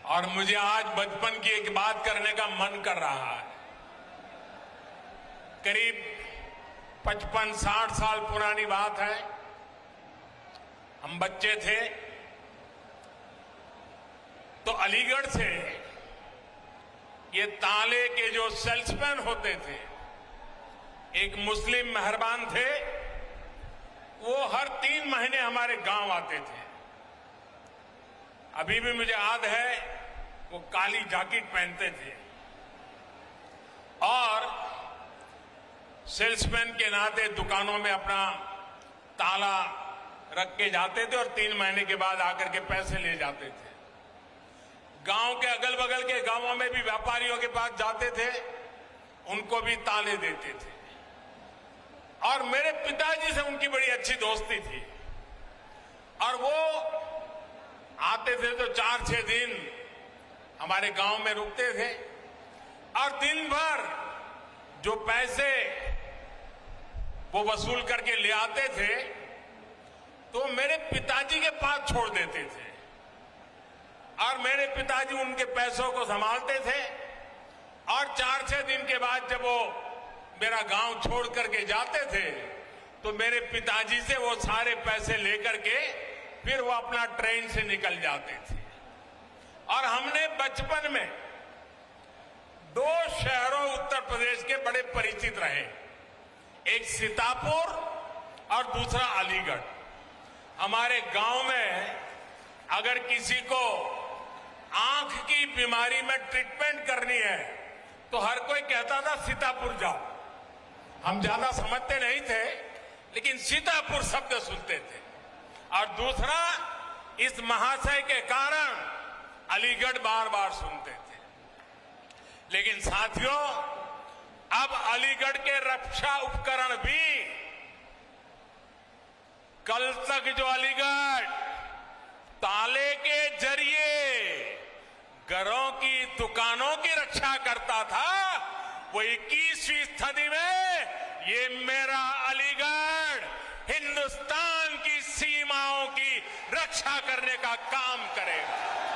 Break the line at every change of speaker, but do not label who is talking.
और मुझे आज बचपन की एक बात करने का मन कर रहा है। करीब 55-60 साल पुरानी बात है। हम बच्चे थे तो अलीगढ़ से ये ताले के जो सेल्समैन होते थे, एक मुस्लिम मेहरबान थे, वो हर 3 महीने हमारे गांव आते थे। अभी भी मुझे याद है, वो काली जैकेट पहनते थे और सेल्समैन के नाते दुकानों में अपना ताला रख के जाते थे और 3 महीने के बाद आकर के पैसे ले जाते थे। गांव के अगल बगल के गांवों में भी व्यापारियों के पास जाते थे, उनको भी ताले देते थे। और मेरे पिताजी से उनकी बड़ी अच्छी दोस्ती थी और वो आते थे तो 4-6 दिन हमारे गांव में रुकते थे और दिन भर जो पैसे वो वसूल करके ले आते थे तो मेरे पिताजी के पास छोड़ देते थे और मेरे पिताजी उनके पैसों को संभालते थे। और 4-6 दिन के बाद जब वो मेरा गांव छोड़ करके जाते थे तो मेरे पिताजी से वो सारे पैसे लेकर के फिर वो अपना ट्रेन से निकल जाते थे। और हमने बचपन में 2 शहरों उत्तर प्रदेश के बड़े परिचित रहे, एक सीतापुर और दूसरा अलीगढ़। हमारे गांव में अगर किसी को आंख की बीमारी में ट्रीटमेंट करनी है तो हर कोई कहता था सीतापुर जाओ। हम ज्यादा समझते नहीं थे, लेकिन सीतापुर शब्द सुनते थे। और दूसरा, इस महाशय के कारण अलीगढ़ बार बार सुनते थे। लेकिन साथियों, अब अलीगढ़ के रक्षा उपकरण भी, कल तक जो अलीगढ़ ताले के जरिए घरों की, दुकानों की रक्षा करता था, वो 21वीं सदी में ये मेरा अलीगढ़ हिंदुस्तान की सीमाओं की रक्षा करने का काम करेगा।